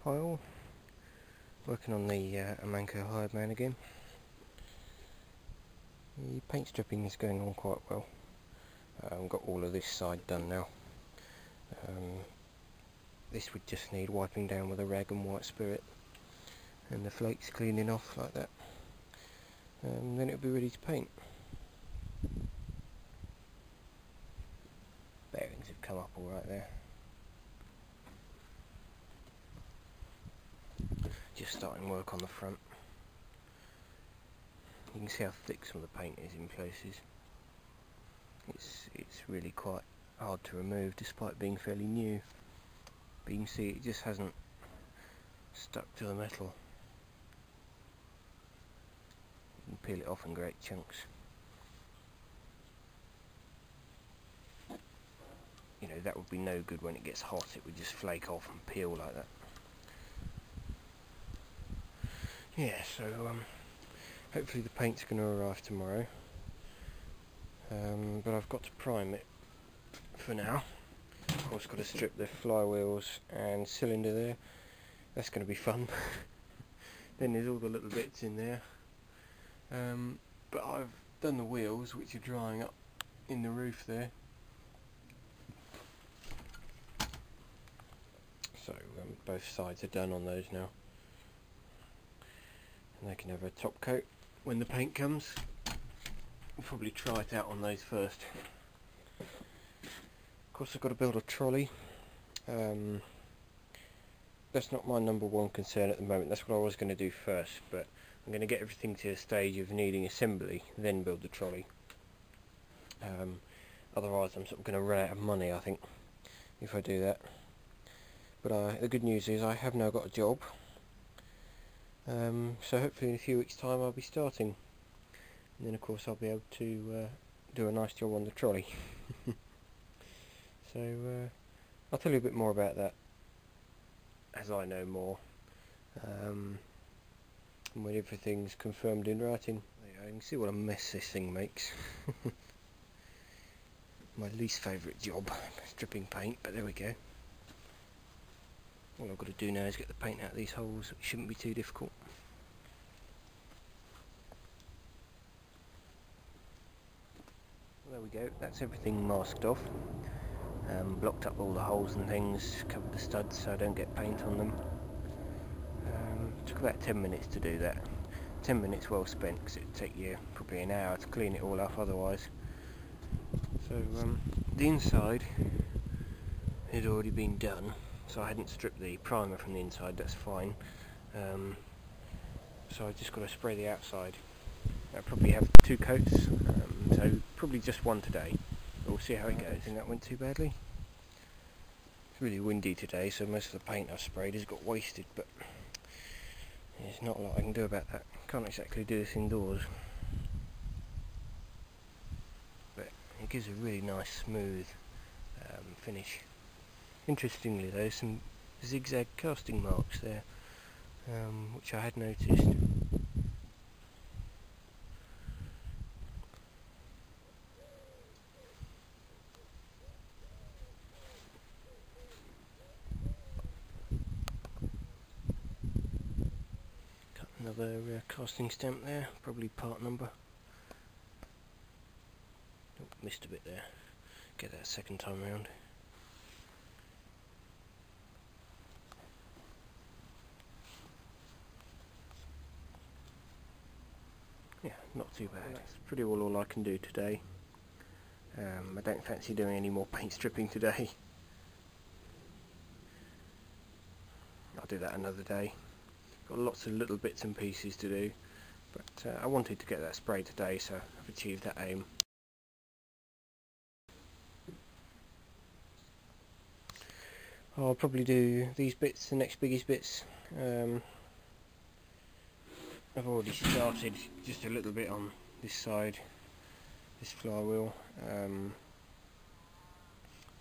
Hi all, working on the Amanco Hired Man again. The paint stripping is going on quite well. I've got all of this side done now. This would just need wiping down with a rag and white spirit and the flakes cleaning off like that. Then it'll be ready to paint. Bearings have come up alright there. Just starting work on the front. You can see how thick some of the paint is in places. It's really quite hard to remove despite being fairly new. But you can see it just hasn't stuck to the metal. You can peel it off in great chunks. You know, that would be no good when it gets hot. It would just flake off and peel like that. Yeah, so hopefully the paint's going to arrive tomorrow. But I've got to prime it for now. Of course, got to strip the flywheels and cylinder there. That's going to be fun. Then there's all the little bits in there. But I've done the wheels, which are drying up in the roof there. So both sides are done on those now. And they can have a top coat when the paint comes. We'll probably try it out on those first. Of course, I've got to build a trolley. That's not my number one concern at the moment. That's what I was going to do first, but I'm going to get everything to the stage of needing assembly, then build the trolley. Otherwise I'm sort of going to run out of money, I think, if I do that. But the good news is I have now got a job. So hopefully in a few weeks' time I'll be starting. And then of course I'll be able to do a nice job on the trolley. So I'll tell you a bit more about that as I know more. And when everything's confirmed in writing. You can see what a mess this thing makes. My least favourite job, stripping paint, but there we go. All I've got to do now is get the paint out of these holes. It shouldn't be too difficult. Well, there we go, that's everything masked off. Blocked up all the holes and things, covered the studs so I don't get paint on them. Took about 10 minutes to do that. 10 minutes well spent, because it would take you probably an hour to clean it all up otherwise. So the inside had already been done, so I hadn't stripped the primer from the inside, that's fine. So I just got to spray the outside. I probably have 2 coats, so probably just one today. But we'll see how it goes. I don't think that went too badly. It's really windy today, so most of the paint I've sprayed has got wasted, but there's not a lot I can do about that. Can't exactly do this indoors. But it gives a really nice smooth finish. Interestingly though, some zigzag casting marks there, which I had noticed. Got another casting stamp there, probably part number. Oh, missed a bit there. Get that second time round. Yeah, not too bad. That's pretty well all I can do today. I don't fancy doing any more paint stripping today. I'll do that another day. Got lots of little bits and pieces to do, but I wanted to get that spray today, so I've achieved that aim. I'll probably do these bits, the next biggest bits. I've already started just a little bit on this side, this flywheel,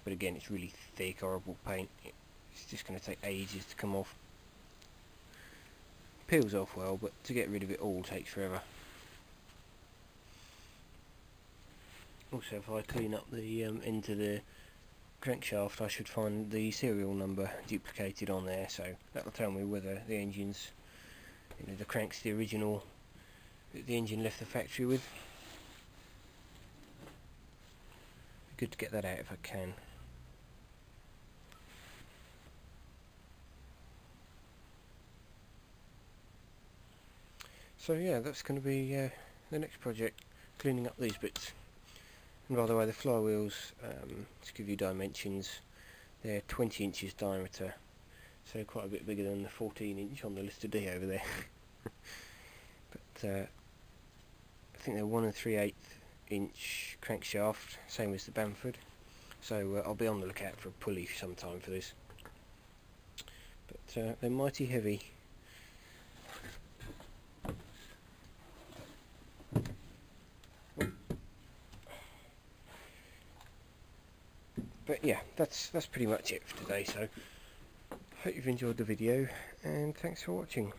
but again it's really thick, horrible paint. It's just going to take ages to come off. Peels off well, but to get rid of it all takes forever. Also, if I clean up the into the crankshaft I should find the serial number duplicated on there, so that'll tell me whether the engine's, you know, the crank's the original that the engine left the factory with. Good to get that out if I can. So yeah, that's going to be the next project, cleaning up these bits. And by the way, the flywheels, to give you dimensions, they're 20 inches diameter, so quite a bit bigger than the 14 inch on the Lister D over there. But I think they're 1 3/8 inch crankshaft, same as the Bamford. So I'll be on the lookout for a pulley sometime for this. But they're mighty heavy. But yeah, that's pretty much it for today, so hope you've enjoyed the video, and thanks for watching.